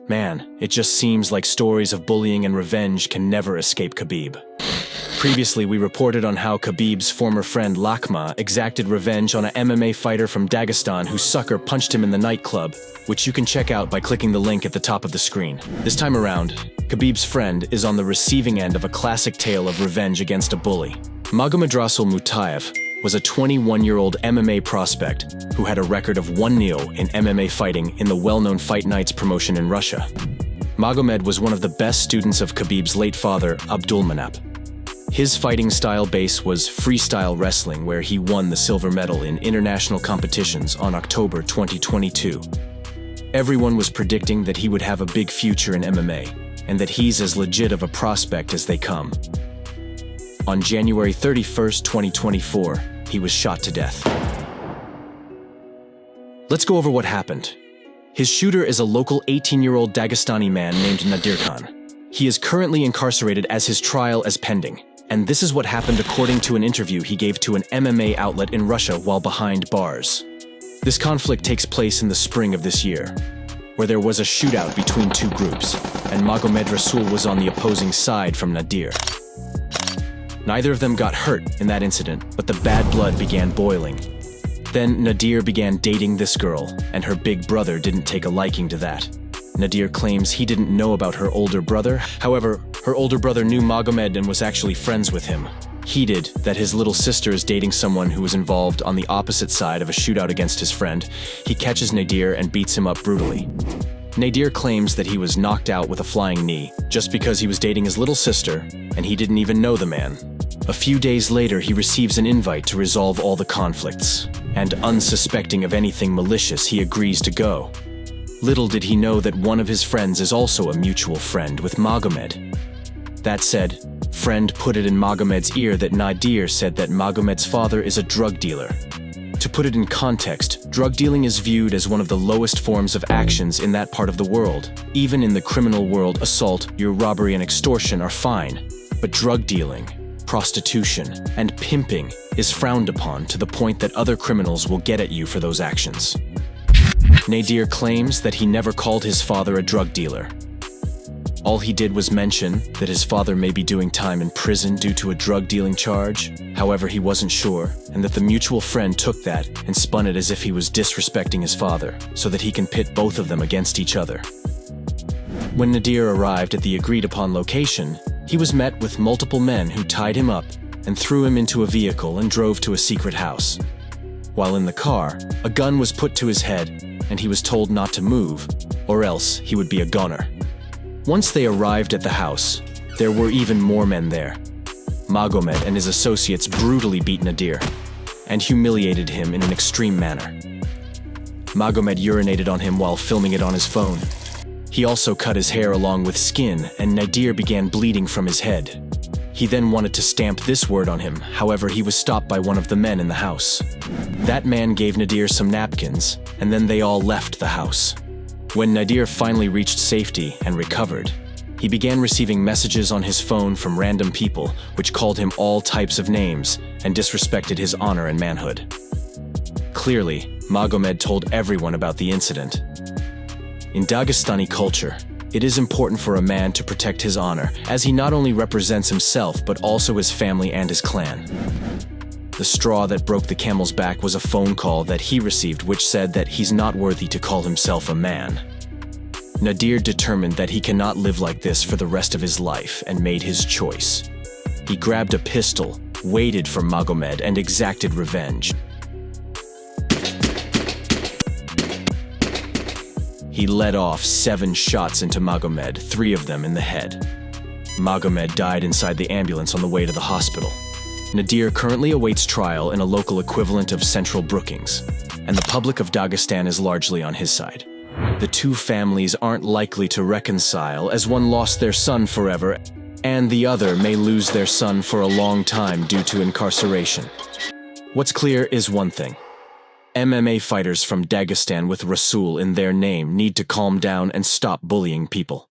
Man, it just seems like stories of bullying and revenge can never escape Khabib. Previously, we reported on how Khabib's former friend Lakma exacted revenge on an MMA fighter from Dagestan whose sucker punched him in the nightclub, which you can check out by clicking the link at the top of the screen. This time around, Khabib's friend is on the receiving end of a classic tale of revenge against a bully. Magomedrasul Mutaev was a 21-year-old MMA prospect who had a record of 1-0 in MMA fighting in the well-known Fight Nights promotion in Russia. Magomed was one of the best students of Khabib's late father, Abdulmanap. His fighting style base was freestyle wrestling, where he won the silver medal in international competitions on October 2022. Everyone was predicting that he would have a big future in MMA, and that he's as legit of a prospect as they come. On January 31st, 2024, he was shot to death. Let's go over what happened. His shooter is a local 18-year-old Dagestani man named Nadir Khan. He is currently incarcerated as his trial is pending. And this is what happened according to an interview he gave to an MMA outlet in Russia while behind bars. This conflict takes place in the spring of this year, where there was a shootout between two groups, and Magomedrasul was on the opposing side from Nadir. Neither of them got hurt in that incident, but the bad blood began boiling. Then Nadir began dating this girl, and her big brother didn't take a liking to that. Nadir claims he didn't know about her older brother. However, her older brother knew Magomed and was actually friends with him. Heated that his little sister is dating someone who was involved on the opposite side of a shootout against his friend, he catches Nadir and beats him up brutally. Nadir claims that he was knocked out with a flying knee just because he was dating his little sister and he didn't even know the man. A few days later, he receives an invite to resolve all the conflicts, and unsuspecting of anything malicious, he agrees to go. Little did he know that one of his friends is also a mutual friend with Magomed. That said, friend put it in Magomed's ear that Nadir said that Magomed's father is a drug dealer. To put it in context, drug dealing is viewed as one of the lowest forms of actions in that part of the world. Even in the criminal world, assault, your robbery and extortion are fine. But drug dealing, prostitution, and pimping is frowned upon to the point that other criminals will get at you for those actions. Nadir claims that he never called his father a drug dealer. All he did was mention that his father may be doing time in prison due to a drug dealing charge. However, he wasn't sure, and that the mutual friend took that and spun it as if he was disrespecting his father, so that he can pit both of them against each other. When Nadir arrived at the agreed-upon location, he was met with multiple men who tied him up and threw him into a vehicle and drove to a secret house. While in the car, a gun was put to his head, and he was told not to move, or else he would be a goner. Once they arrived at the house, there were even more men there. Magomed and his associates brutally beat Nadir, and humiliated him in an extreme manner. Magomed urinated on him while filming it on his phone. He also cut his hair along with skin, and Nadir began bleeding from his head. He then wanted to stamp this word on him, however he was stopped by one of the men in the house. That man gave Nadir some napkins, and then they all left the house. When Nadir finally reached safety and recovered, he began receiving messages on his phone from random people which called him all types of names and disrespected his honor and manhood. Clearly, Magomed told everyone about the incident. In Dagestani culture, it is important for a man to protect his honor, as he not only represents himself but also his family and his clan. The straw that broke the camel's back was a phone call that he received which said that he's not worthy to call himself a man. Nadir determined that he cannot live like this for the rest of his life and made his choice. He grabbed a pistol, waited for Magomed, and exacted revenge. He let off 7 shots into Magomed, 3 of them in the head. Magomed died inside the ambulance on the way to the hospital. Nadir currently awaits trial in a local equivalent of Central Brookings, and the public of Dagestan is largely on his side. The two families aren't likely to reconcile, as one lost their son forever, and the other may lose their son for a long time due to incarceration. What's clear is one thing. MMA fighters from Dagestan with Rasul in their name need to calm down and stop bullying people.